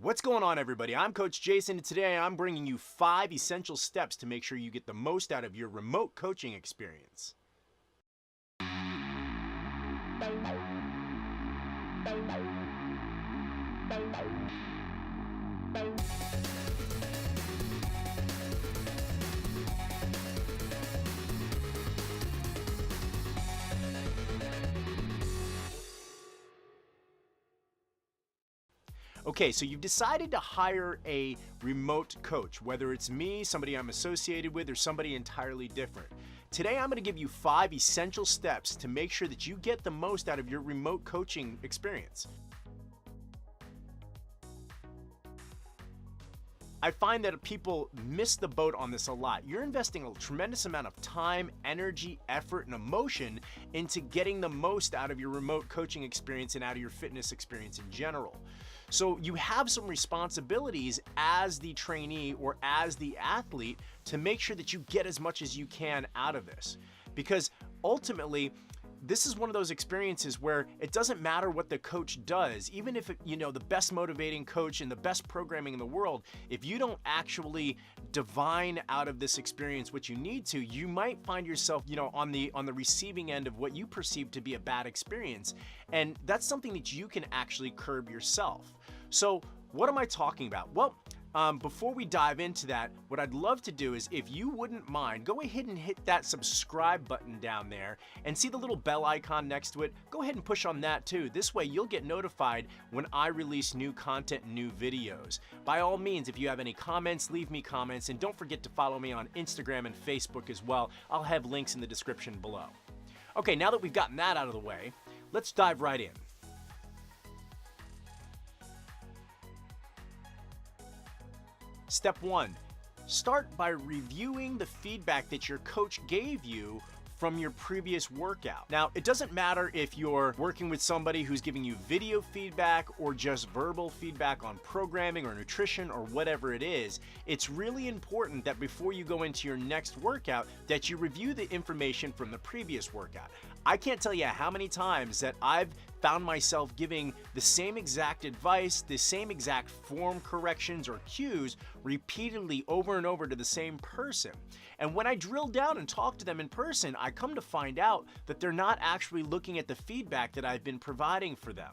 What's going on, everybody? I'm Coach Jason, and today I'm bringing you 5 essential steps to make sure you get the most out of your remote coaching experience. Okay, so you've decided to hire a remote coach, whether it's me, somebody I'm associated with, or somebody entirely different. Today I'm going to give you 5 essential steps to make sure that you get the most out of your remote coaching experience. I find that people miss the boat on this a lot. You're investing a tremendous amount of time, energy, effort, and emotion into getting the most out of your remote coaching experience and out of your fitness experience in general. So you have some responsibilities as the trainee or as the athlete to make sure that you get as much as you can out of this. Because ultimately, this is one of those experiences where it doesn't matter what the coach does, even if the best motivating coach and the best programming in the world, if you don't actually divine out of this experience what you need to, you might find yourself, on the receiving end of what you perceive to be a bad experience. And that's something that you can actually curb yourself. So what am I talking about? Well, before we dive into that, what I'd love to do is, if you wouldn't mind, go ahead and hit that subscribe button down there and see the little bell icon next to it. Go ahead and push on that too. This way you'll get notified when I release new content and new videos. By all means, if you have any comments, leave me comments, and don't forget to follow me on Instagram and Facebook as well. I'll have links in the description below. Okay, now that we've gotten that out of the way, let's dive right in. Step 1, start by reviewing the feedback that your coach gave you from your previous workout. Now, it doesn't matter if you're working with somebody who's giving you video feedback or just verbal feedback on programming or nutrition or whatever it is. It's really important that before you go into your next workout that you review the information from the previous workout. I can't tell you how many times that I've found myself giving the same exact advice, the same exact form corrections or cues repeatedly over and over to the same person. And when I drill down and talk to them in person, I come to find out that they're not actually looking at the feedback that I've been providing for them.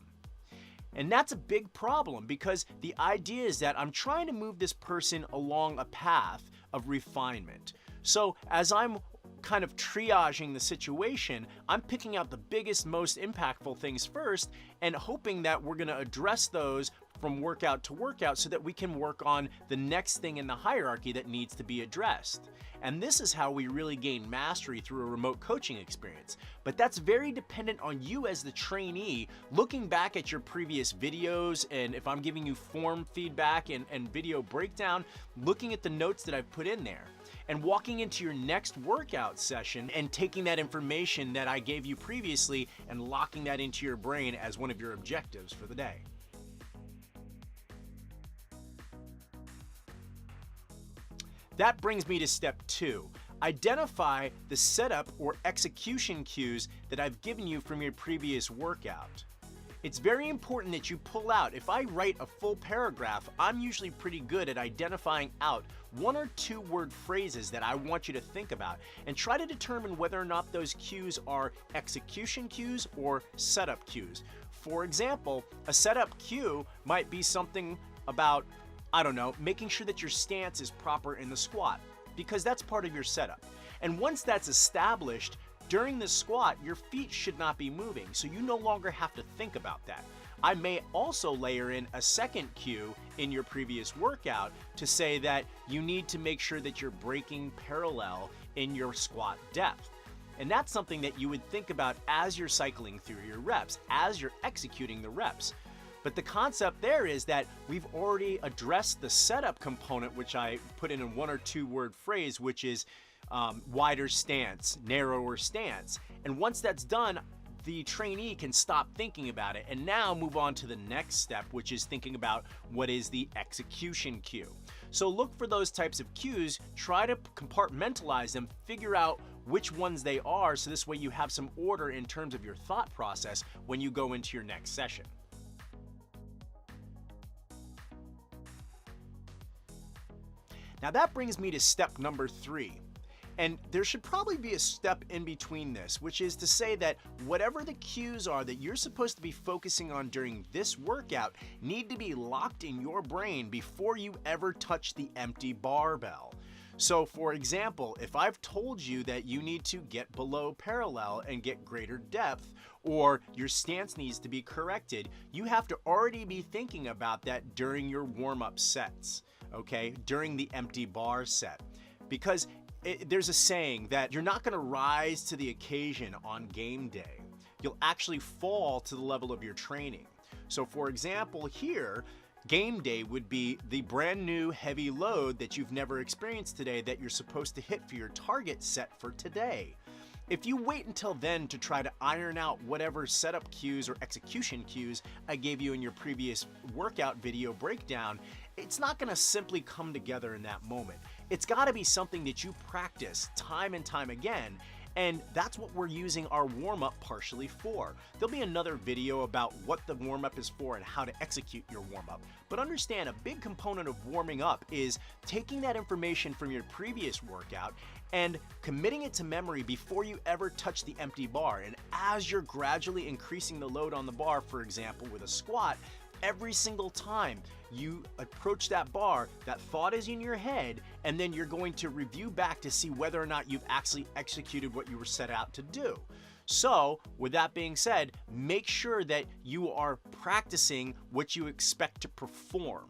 And that's a big problem, because the idea is that I'm trying to move this person along a path of refinement. So as I'm kind of triaging the situation, I'm picking out the biggest, most impactful things first and hoping that we're going to address those from workout to workout so that we can work on the next thing in the hierarchy that needs to be addressed. And this is how we really gain mastery through a remote coaching experience. But that's very dependent on you as the trainee, looking back at your previous videos, and if I'm giving you form feedback and video breakdown, looking at the notes that I've put in there, and walking into your next workout session and taking that information that I gave you previously and locking that into your brain as one of your objectives for the day. That brings me to step 2. Identify the setup or execution cues that I've given you from your previous workout. It's very important that you pull out. If I write a full paragraph, I'm usually pretty good at identifying out 1 or 2 word phrases that I want you to think about and try to determine whether or not those cues are execution cues or setup cues. For example, a setup cue might be something about, making sure that your stance is proper in the squat, because that's part of your setup. And once that's established, during the squat, your feet should not be moving, so you no longer have to think about that. I may also layer in a second cue in your previous workout to say that you need to make sure that you're breaking parallel in your squat depth. And that's something that you would think about as you're cycling through your reps, as you're executing the reps. But the concept there is that we've already addressed the setup component, which I put in a 1 or 2 word phrase, which is wider stance, narrower stance. And once that's done, the trainee can stop thinking about it and now move on to the next step, which is thinking about what is the execution cue. So look for those types of cues, try to compartmentalize them, figure out which ones they are, so this way you have some order in terms of your thought process when you go into your next session. Now that brings me to step number 3. And there should probably be a step in between this, which is to say that whatever the cues are that you're supposed to be focusing on during this workout need to be locked in your brain before you ever touch the empty barbell. So for example, if I've told you that you need to get below parallel and get greater depth, or your stance needs to be corrected, you have to already be thinking about that during your warm-up sets, okay? During the empty bar set. Because there's a saying that you're not gonna rise to the occasion on game day. You'll actually fall to the level of your training. So for example, here, game day would be the brand new heavy load that you've never experienced today that you're supposed to hit for your target set for today. If you wait until then to try to iron out whatever setup cues or execution cues I gave you in your previous workout video breakdown, it's not gonna simply come together in that moment. It's gotta be something that you practice time and time again, and that's what we're using our warm-up partially for. There'll be another video about what the warm-up is for and how to execute your warm-up. But understand, a big component of warming up is taking that information from your previous workout and committing it to memory before you ever touch the empty bar. And as you're gradually increasing the load on the bar, for example, with a squat, every single time you approach that bar, that thought is in your head, and then you're going to review back to see whether or not you've actually executed what you were set out to do. So, with that being said, make sure that you are practicing what you expect to perform.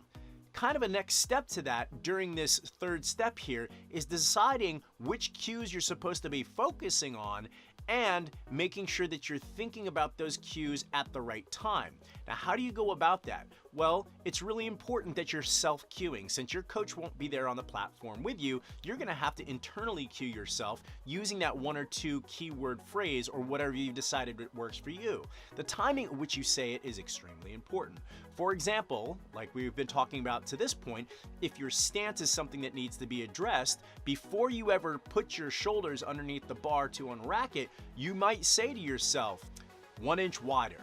Kind of a next step to that during this third step here is deciding which cues you're supposed to be focusing on and making sure that you're thinking about those cues at the right time. Now, how do you go about that? Well, it's really important that you're self-cueing. Since your coach won't be there on the platform with you, you're gonna have to internally cue yourself using that 1 or 2 keyword phrase or whatever you've decided it works for you. The timing at which you say it is extremely important. For example, like we've been talking about to this point, if your stance is something that needs to be addressed, before you ever put your shoulders underneath the bar to unrack it, you might say to yourself, 1 inch wider.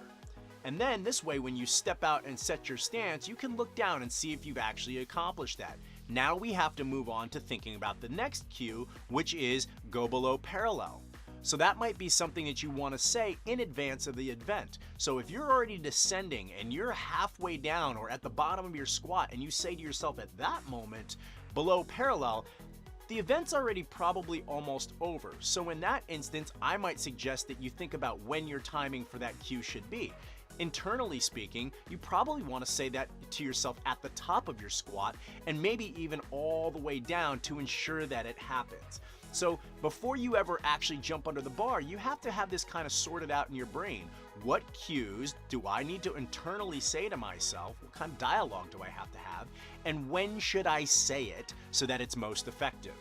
And then this way, when you step out and set your stance, you can look down and see if you've actually accomplished that. Now we have to move on to thinking about the next cue, which is go below parallel. So that might be something that you want to say in advance of the event. So if you're already descending and you're halfway down or at the bottom of your squat and you say to yourself at that moment, below parallel, the event's already probably almost over. So in that instance, I might suggest that you think about when your timing for that cue should be. Internally speaking, you probably want to say that to yourself at the top of your squat and maybe even all the way down to ensure that it happens. So before you ever actually jump under the bar, you have to have this kind of sorted out in your brain. What cues do I need to internally say to myself? What kind of dialogue do I have to have? And when should I say it so that it's most effective?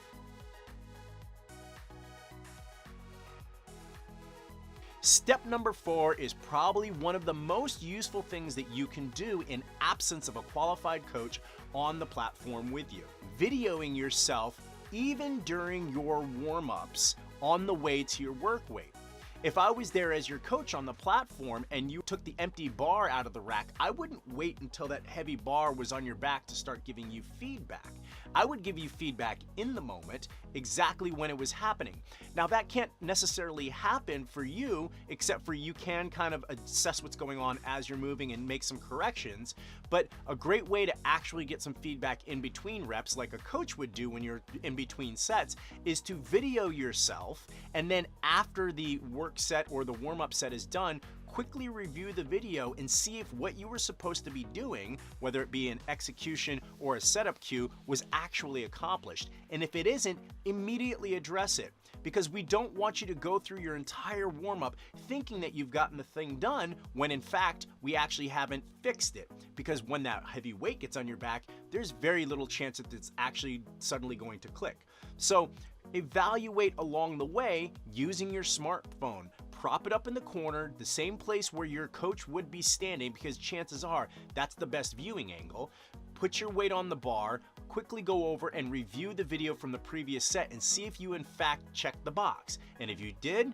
Step number 4 is probably one of the most useful things that you can do in absence of a qualified coach on the platform with you. Videoing yourself even during your warm-ups on the way to your work weight. If I was there as your coach on the platform and you took the empty bar out of the rack, I wouldn't wait until that heavy bar was on your back to start giving you feedback. I would give you feedback in the moment, exactly when it was happening. Now that can't necessarily happen for you, except for you can kind of assess what's going on as you're moving and make some corrections. But a great way to actually get some feedback in between reps, like a coach would do when you're in between sets, is to video yourself, and then after the work set or the warm-up set is done, quickly review the video and see if what you were supposed to be doing, whether it be an execution or a setup cue, was actually accomplished. And if it isn't, immediately address it. Because we don't want you to go through your entire warm-up thinking that you've gotten the thing done when in fact we actually haven't fixed it. Because when that heavy weight gets on your back, there's very little chance that it's actually suddenly going to click. So evaluate along the way using your smartphone. Prop it up in the corner, the same place where your coach would be standing, because chances are that's the best viewing angle. Put your weight on the bar, quickly go over and review the video from the previous set and see if you in fact checked the box. And if you did,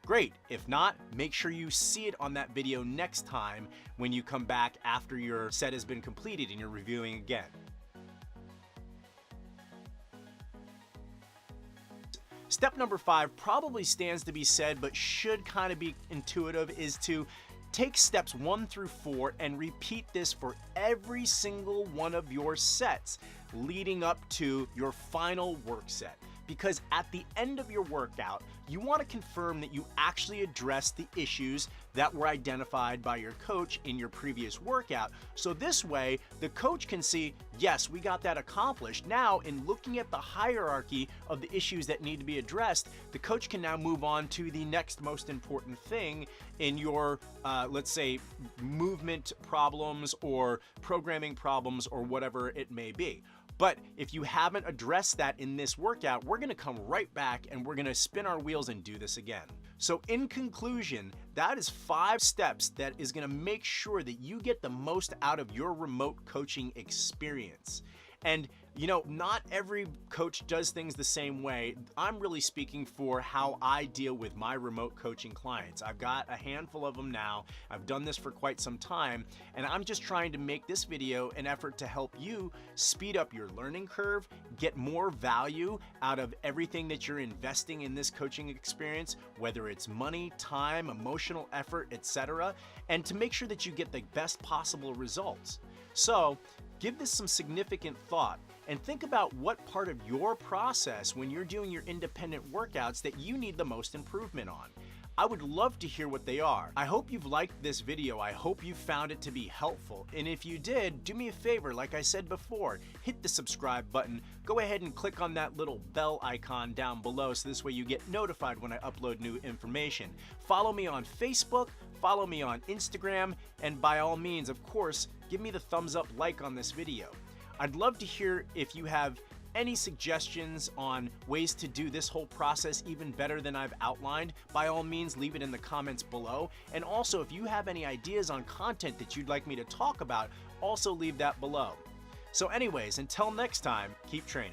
great. If not, make sure you see it on that video next time when you come back after your set has been completed and you're reviewing again. Step number 5 probably stands to be said, but should kind of be intuitive, is to take steps 1 through 4 and repeat this for every single one of your sets leading up to your final work set. Because at the end of your workout, you want to confirm that you actually addressed the issues that were identified by your coach in your previous workout. So this way, the coach can see, yes, we got that accomplished. Now, in looking at the hierarchy of the issues that need to be addressed, the coach can now move on to the next most important thing in your, let's say, movement problems or programming problems or whatever it may be. But if you haven't addressed that in this workout, we're gonna come right back and we're gonna spin our wheels and do this again. So in conclusion, that is 5 steps that is gonna make sure that you get the most out of your remote coaching experience. And you know, not every coach does things the same way. I'm really speaking for how I deal with my remote coaching clients. I've got a handful of them now. I've done this for quite some time, and I'm just trying to make this video an effort to help you speed up your learning curve, get more value out of everything that you're investing in this coaching experience, whether it's money, time, emotional effort, etc., and to make sure that you get the best possible results. So, give this some significant thought and think about what part of your process when you're doing your independent workouts that you need the most improvement on. I would love to hear what they are. I hope you've liked this video. I hope you found it to be helpful. And if you did, do me a favor, like I said before, hit the subscribe button. Go ahead and click on that little bell icon down below so this way you get notified when I upload new information. Follow me on Facebook, follow me on Instagram, and by all means, of course, give me the thumbs up like on this video. I'd love to hear if you have any suggestions on ways to do this whole process even better than I've outlined. By all means, leave it in the comments below. And also, if you have any ideas on content that you'd like me to talk about, also leave that below. So anyways, until next time, keep training.